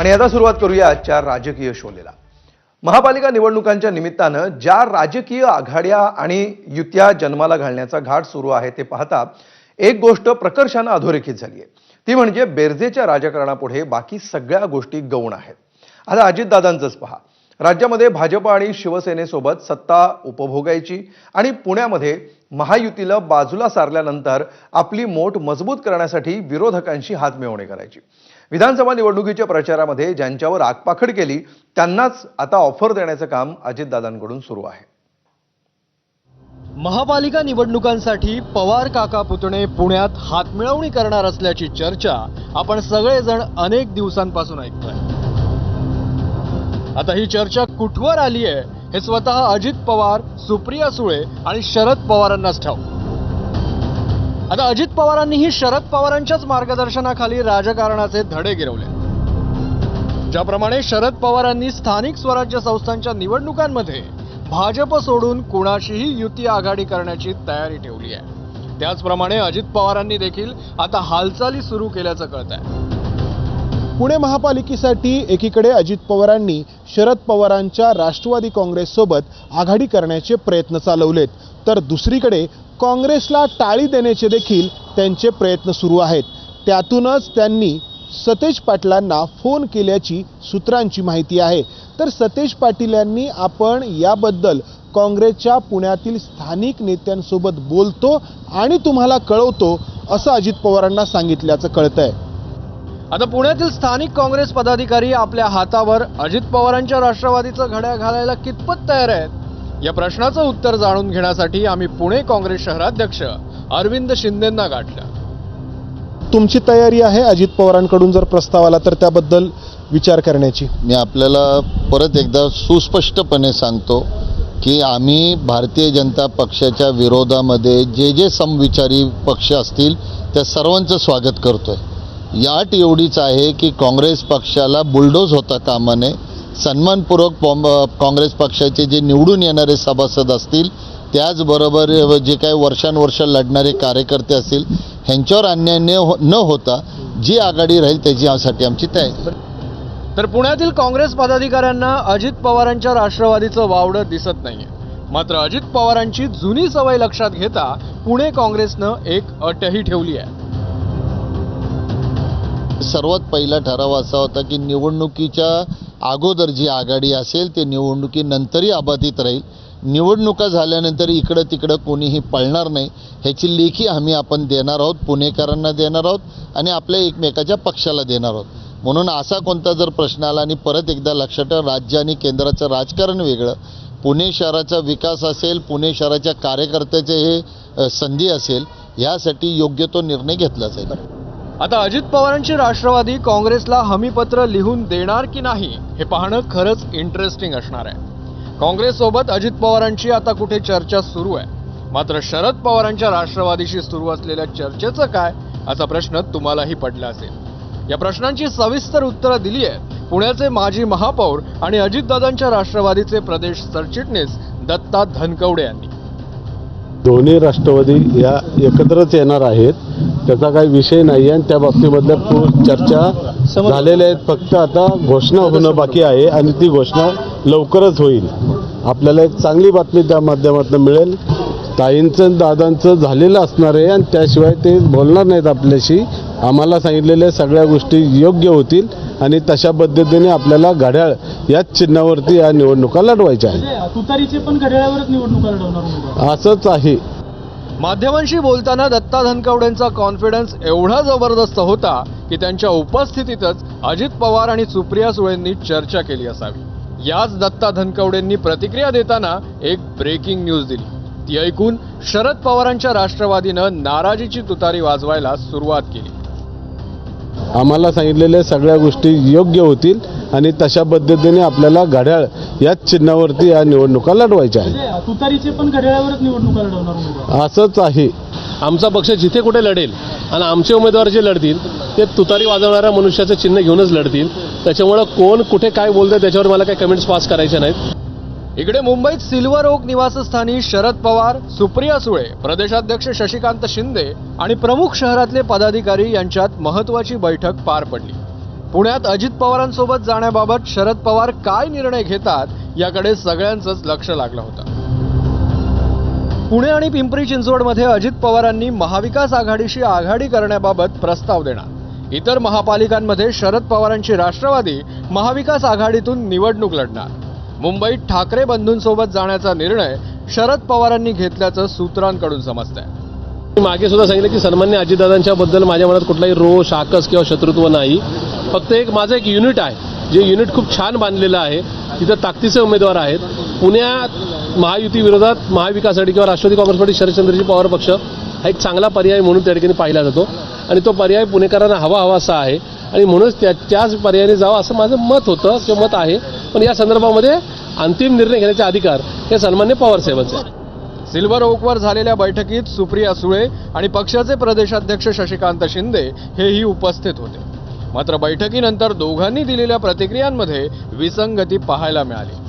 आणि आता सुरुवात करूया आजच्या राजकीय शोलेला। महापालिका निवडणुकांच्या निमित्तानं ज्या राजकीय आघाड्या आणि युत्या जन्माला घालण्याचा घाट सुरू आहे ते पाहता एक गोष्ट प्रकर्षाने अधोरेखित झाली आहे, ती म्हणजे बेरजेच्या राजकारणापुढे बाकी सगळ्या गोष्टी गौण आहेत। आता अजितदादांचंच पहा, राज्यामध्ये भाजप आणि शिवसेनेसोबत सत्ता उपभोगायची आणि पुण्यामध्ये महायुतीला बाजूला सारल्यानंतर आपली मोठ मजबूत करण्यासाठी विरोधकांशी हातमिळवणी करायची। विधानसभा निवडणुकीच्या प्रचारामध्ये ज्यांच्यावर आगपाखड केली त्यांनाच आता ऑफर देण्याचं काम अजितदादांकडून सुरू आहे। महापालिका निवडणुकांसाठी पवार काका पुतणे पुण्यात हातमिळवणी करणार असल्याची चर्चा आपण सगळेजण अनेक दिवसांपासून ऐकतोय। आता ही चर्चा कुठवर आली आहे हे स्वतः अजित पवार, सुप्रिया सुळे आणि शरद पवारांनाच ठाऊक। आता अजित पवारांनीही शरद पवारांच्याच मार्गदर्शनाखाली राजकारणाचे धडे गिरवले। ज्याप्रमाणे शरद पवारांनी स्थानिक स्वराज्य संस्थांच्या निवडणुकांमध्ये भाजप सोडून कुणाशीही युती आघाडी करण्याची तयारी ठेवली आहे, त्याचप्रमाणे अजित पवारांनी देखील आता हालचाली सुरू केल्याचं कळत आहे। पुणे महापालिकेसाठी एकीकडे अजित पवारांनी शरद पवारांच्या राष्ट्रवादी काँग्रेससोबत आघाडी करण्याचे प्रयत्न चालवलेत, तर दुसरीकडे काँग्रेसला टाळी देण्याचे देखील त्यांचे प्रयत्न सुरू आहेत। त्यातूनच त्यांनी सतेज पाटलांना फोन केल्याची सूत्रांची माहिती आहे। तर सतेज पाटील यांनी आपण याबद्दल काँग्रेसच्या पुण्यातील स्थानिक नेत्यांसोबत बोलतो आणि तुम्हाला कळवतो असं अजित पवारांना सांगितल्याचं कळतंय। आता पुण्यातील स्थानिक काँग्रेस पदाधिकारी आपल्या हातावर अजित पवारांच्या राष्ट्रवादीचं घड्याळ घालायला कितपत तयार आहेत, या प्रश्नाचं उत्तर जाणून घेण्यासाठी आम्ही पुणे काँग्रेस शहराध्यक्ष अरविंद शिंदेंना गाठलं। तुमची तयारी आहे अजित पवारांकडून जर प्रस्ताव आला तर त्याबद्दल विचार करण्याची? मी आपल्याला परत एकदा सुस्पष्टपणे सांगतो की आम्ही भारतीय जनता पक्षाच्या विरोधामध्ये जे समविचारी पक्ष असतील त्या सर्वांचं स्वागत करतोय। या अट एवढीच आहे की काँग्रेस पक्षाला बुलडोज होता कामा नये। सन्मानपूर्वक काँग्रेस पक्षाचे जे निवडून येणारे सभासद असतील, त्याचबरोबर जे काही वर्षानुवर्ष लढणारे कार्यकर्ते असतील, ह्यांच्यावर अन्याय न होता जी आघाडी राहील त्याच्यासाठी आमची तयारी। तर पुण्यातील काँग्रेस पदाधिकाऱ्यांना अजित पवारांच्या राष्ट्रवादीचं वावडं दिसत नाहीये। मात्र अजित पवारांची जुनी सवय लक्षात घेता पुणे काँग्रेसनं एक अटही ठेवली आहे। सर्वात पहिला ठराव असा होता की निवडणुकीच्या अगोदर जी आघाडी असेल ते निवडणुकीनंतरही अबाधित राहील। निवडणुका झाल्यानंतर इकडं तिकडं कोणीही पळणार नाही, ह्याची लेखी आपण देणार आहोत, पुणेकरांना देणार आहोत आणि आपल्या एकमेकाच्या पक्षाला देणार आहोत। म्हणून असा कोणता जर प्रश्न आला, आणि परत एकदा लक्षात ठेवा, राज्य आणि केंद्राचं राजकारण वेगळं, पुणे शहराचा विकास असेल, पुणे शहराच्या कार्यकर्त्याचे हे संधी असेल, यासाठी योग्य तो निर्णय घेतला जाईल। आता अजित पवारांची राष्ट्रवादी काँग्रेसला हमीपत्र लिहून देणार की नाही हे पाहणं खरंच इंटरेस्टिंग असणार आहे। काँग्रेस सोबत अजित पवारांची आता कुठे चर्चा सुरू आहे, मात्र शरद पवारांच्या राष्ट्रवादीशी सुरू असलेल्या चर्चेचं काय असा प्रश्न तुम्हालाही पडला असेल। या प्रश्नांची सविस्तर उत्तरं दिली आहेत पुण्याचे माजी महापौर आणि अजितदादांच्या राष्ट्रवादीचे प्रदेश सरचिटणीस दत्ता धनकवडे यांनी। दोन्ही राष्ट्रवादी या एकत्रच येणार आहेत, त्याचा काही विषय नाही आणि त्या बाबतीमधल्या चर्चा झालेल्या आहेत। फक्त आता घोषणा होणं बाकी आहे आणि ती घोषणा लवकरच होईल। आपल्याला एक चांगली बातमी त्या माध्यमातून मिळेल। ताईंचं दादांचं झालेलं असणार आहे आणि त्याशिवाय ते बोलणार नाहीत आपल्याशी। आम्हाला सांगितलेल्या सगळ्या गोष्टी योग्य होतील आणि तशा पद्धतीने आपल्याला घड्याळ याच चिन्हावरती या निवडणुका लढवायच्या आहेत। तुतारीचे पण घड्याळावरच निवडणुका लढवणार असंच आहे। माध्यमांशी बोलताना दत्ता धनकवडेंचा कॉन्फिडन्स एवढा जबरदस्त होता की त्यांच्या उपस्थितीतच अजित पवार आणि सुप्रिया सुळेंनी चर्चा केली असावी। याच दत्ता धनकवडेंनी प्रतिक्रिया देताना एक ब्रेकिंग न्यूज दिली, ती ऐकून शरद पवारांच्या राष्ट्रवादीनं नाराजीची तुतारी वाजवायला सुरुवात केली। आम्हाला सांगितलेल्या सगळ्या गोष्टी योग्य होतील आणि तशा पद्धतीने आपल्याला घड्याळ याच चिन्हावरती या निवडणुका लढवायच्या आहेत। तुतारीचे पण घड्याळावरच निवडणुका लढवणार असंच आहे। आमचा पक्ष जिथे कुठे लढेल आणि आमचे उमेदवार जे लढतील ते तुतारी वाजवणाऱ्या मनुष्याचं चिन्ह घेऊनच लढतील। त्याच्यामुळं कोण कुठे काय बोलतंय त्याच्यावर मला काही कमेंट्स पास करायचे नाहीत। इकडे मुंबईत सिल्वर ओक निवासस्थानी शरद पवार, सुप्रिया सुळे, प्रदेशाध्यक्ष शशिकांत शिंदे आणि प्रमुख शहरातले पदाधिकारी यांच्यात महत्त्वाची बैठक पार पडली। पुण्यात अजित पवारांसोबत जाण्याबाबत शरद पवार काय निर्णय घेतात याकडे सगळ्यांचंच लक्ष लागलं होतं. पुणे आणि पिंपरी चिंचवडमध्ये अजित पवारांनी महाविकास आघाडीशी आघाडी करण्याबाबत प्रस्ताव देणार. इतर महापालिकांमध्ये शरद पवारांची राष्ट्रवादी महाविकास आघाडीतून निवडणूक लढणार. मुंबईत ठाकरे बंधूंसोबत जाण्याचा निर्णय शरद पवारांनी घेतल्याचं सूत्रांकडून समजतंय. मी मागे सुद्धा सांगितलं की सन्मान्य अजितदादांच्या बद्दल माझ्या मनात कुठलाही रोष, आकस किंवा शत्रुत्व नाही. फक्त माझं एक युनिट आहे, जे युनिट खूप छान बांधलेलं आहे. तिथं ताकदीचे उमेदवार आहेत. पुण्यात महायुती विरोधात महाविकास आघाडी किंवा राष्ट्रवादी काँग्रेस पार्टी शरदचंद्रजी पवार पक्ष हा एक चांगला पर्याय म्हणून त्या ठिकाणी पाहिला जातो आणि तो पर्याय पुणेकरांना हवा असा आहे आणि म्हणूनच त्याच पर्यायाने जावं असं माझं मत होतं किंवा मत आहे. पण या संदर्भामध्ये अंतिम निर्णय घेण्याचे अधिकार हे सन्मान्य पवार साहेबांचे आहे. सिल्वर ओकवर झालेल्या बैठकीत सुप्रिया सुळे आणि पक्षाचे प्रदेशाध्यक्ष शशिकांत शिंदे हेही उपस्थित होते. मात्र बैठकीनंतर दोघांनी दिलेल्या प्रतिक्रियांमध्ये विसंगती पाहायला मिळाली.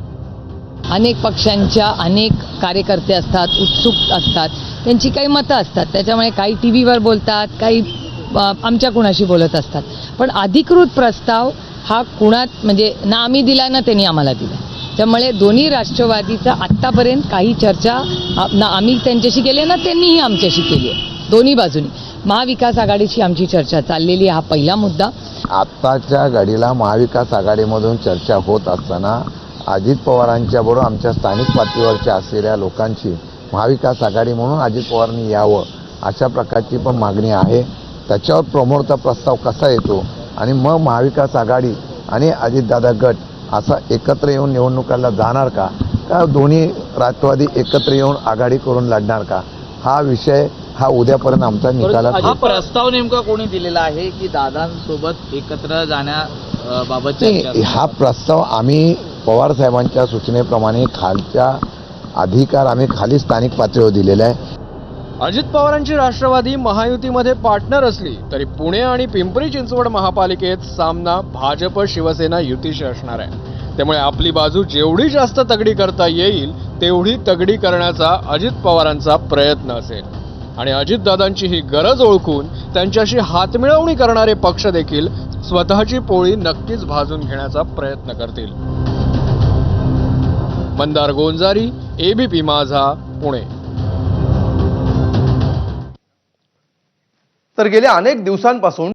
अनेक पक्षांच्या अनेक कार्यकर्ते असतात, उत्सुक असतात, त्यांची काही मतं असतात. त्याच्यामुळे काही टी व्हीवर बोलतात, काही आमच्या कुणाशी बोलत असतात. पण अधिकृत प्रस्ताव हा कुणात म्हणजे ना आम्ही दिला ना त्यांनी आम्हाला दिला. त्यामुळे दोन्ही राष्ट्रवादीचा आत्तापर्यंत काही चर्चा ना आम्ही त्यांच्याशी केली ना त्यांनीही आमच्याशी केली आहे. दोन्ही बाजूनी महाविकास आघाडीची आमची चर्चा चाललेली आहे. हा पहिला मुद्दा. आत्ताच्या घडीला महाविकास आघाडीमधून चर्चा होत असताना अजित पवारांच्या बरोबर आमच्या स्थानिक पातळीवरच्या असलेल्या लोकांची महाविकास आघाडी म्हणून अजित पवारांनी यावं अशा प्रकारची पण मागणी आहे. त्याच्यावर प्रमोदचा प्रस्ताव कसा येतो आणि मग महाविकास आघाडी आणि अजितदादा गट असा एकत्र येऊन निवडणुकाला जाणार का दोन्ही राष्ट्रवादी एकत्र येऊन आघाडी करून लढणार का हा विषय हा उद्यापर्यंत आमचा निकालात हा प्रस्ताव नेमका कोणी दिलेला आहे की दादांसोबत एकत्र जाण्याबाबत हा प्रस्ताव आम्ही पवार साहेबांच्या सूचनेप्रमाणे खालच्या अधिकार आम्ही खाली स्थानिक पातळीवर दिलेला आहे. अजित पवारांची राष्ट्रवादी महायुतीमध्ये पार्टनर असली तरी पुणे आणि पिंपरी चिंचवड महापालिकेत सामना भाजप शिवसेना युतीशी असणार आहे. त्यामुळे आपली बाजू जेवढी जास्त तगडी करता येईल तेवढी तगडी करण्याचा अजित पवारांचा प्रयत्न असेल आणि अजितदादांची ही गरज ओळखून त्यांच्याशी हातमिळवणी करणारे पक्ष देखील स्वतःची पोळी नक्कीच भाजून घेण्याचा प्रयत्न करतील. मंदार गोंजारी, एबीपी माझा, पुणे. तर गेल्या अनेक दिवसांपासून